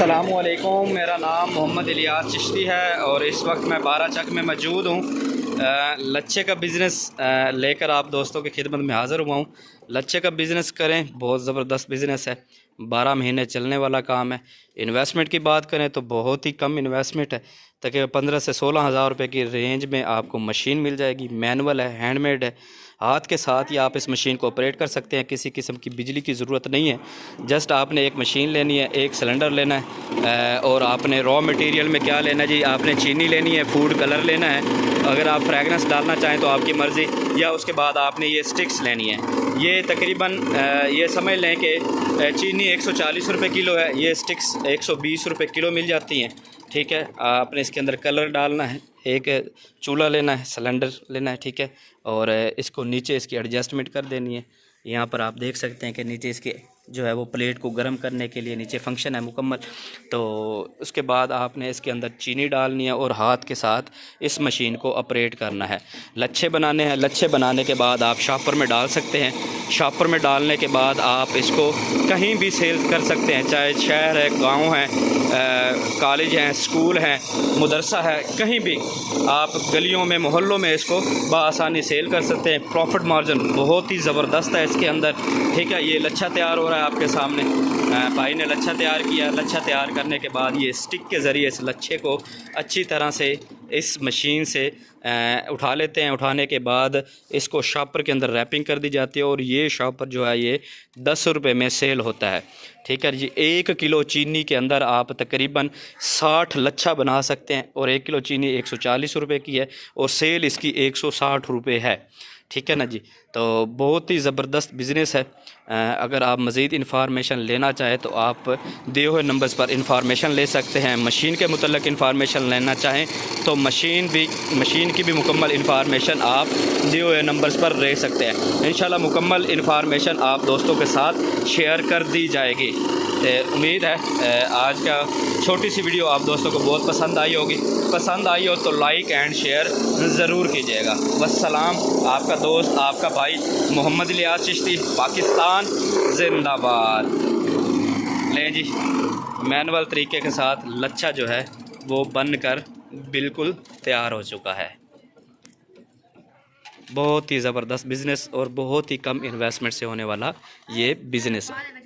अस्सलामुअलैकुम, मेरा नाम मोहम्मद इलियास चिश्ती है और इस वक्त मैं 12 चक में मौजूद हूँ। लच्छे का बिज़नेस लेकर आप दोस्तों की खिदमत में हाज़िर हुआ हूँ। लच्छे का बिज़नेस करें, बहुत ज़बरदस्त बिज़नेस है, 12 महीने चलने वाला काम है। इन्वेस्टमेंट की बात करें तो बहुत ही कम इन्वेस्टमेंट है, तकरीबन 15 से 16 हज़ार रुपये की रेंज में आपको मशीन मिल जाएगी। मैनुअल है, हैंडमेड है, हाथ के साथ ही आप इस मशीन को ऑपरेट कर सकते हैं। किसी किस्म की बिजली की ज़रूरत नहीं है। जस्ट आपने एक मशीन लेनी है, एक सिलेंडर लेना है और आपने रॉ मटेरियल में क्या लेना है जी, आपने चीनी लेनी है, फूड कलर लेना है, अगर आप फ्रेगनेंस डालना चाहें तो आपकी मर्ज़ी, या उसके बाद आपने ये स्टिक्स लेनी है। ये तकरीबन ये समझ लें कि चीनी 140 रुपये किलो है, ये स्टिक्स 120 रुपये किलो मिल जाती हैं। ठीक है, आपने इसके अंदर कलर डालना है, एक चूल्हा लेना है, सिलेंडर लेना है, ठीक है, और इसको नीचे इसकी एडजस्टमेंट कर देनी है। यहाँ पर आप देख सकते हैं कि नीचे इसके जो है वो प्लेट को गर्म करने के लिए नीचे फंक्शन है मुकम्मल। तो उसके बाद आपने इसके अंदर चीनी डालनी है और हाथ के साथ इस मशीन को ऑपरेट करना है। लच्छे बनाने हैं, लच्छे बनाने के बाद आप शॉपर में डाल सकते हैं। शॉपर में डालने के बाद आप इसको कहीं भी सेल कर सकते हैं, चाहे शहर है, गाँव है, कॉलेज हैं, स्कूल हैं, मदरसा है, कहीं भी आप गलियों में, मोहल्लों में इसको बआसानी सेल कर सकते हैं। प्रॉफिट मार्जिन बहुत ही ज़बरदस्त है इसके अंदर। ठीक है, ये लच्छा तैयार हो रहा है आपके सामने, भाई ने लच्छा तैयार किया। लच्छा तैयार करने के बाद ये स्टिक के ज़रिए इस लच्छे को अच्छी तरह से इस मशीन से उठा लेते हैं। उठाने के बाद इसको शॉपर के अंदर रैपिंग कर दी जाती है और ये शॉपर जो है ये 10 रुपये में सेल होता है। ठीक है जी, 1 किलो चीनी के अंदर आप तकरीबन 60 लच्छा बना सकते हैं और 1 किलो चीनी 140 रुपये की है और सेल इसकी 160 रुपये है। ठीक है ना जी, तो बहुत ही ज़बरदस्त बिज़नेस है। अगर आप मज़ीद इन्फॉर्मेशन लेना चाहें तो आप दिए हुए नंबर्स पर इन्फॉर्मेशन ले सकते हैं। मशीन के मुतल्लिक़ इन्फॉर्मेशन लेना चाहें तो मशीन की भी मुकम्मल इन्फॉर्मेशन आप दिए हुए नंबर्स पर ले सकते हैं। इंशाल्लाह मुकम्मल इन्फॉर्मेशन आप दोस्तों के साथ शेयर कर दी जाएगी। उम्मीद है आज का छोटी सी वीडियो आप दोस्तों को बहुत पसंद आई होगी। पसंद आई हो तो लाइक एंड शेयर ज़रूर कीजिएगा। वस्सलाम, आपका दोस्त, आपका भाई मोहम्मद इलियास चिश्ती, पाकिस्तान जिंदाबाद। लें जी, मैनुअल तरीके के साथ लच्छा जो है वो बनकर बिल्कुल तैयार हो चुका है। बहुत ही ज़बरदस्त बिज़नेस और बहुत ही कम इन्वेस्टमेंट से होने वाला ये बिज़नेस है।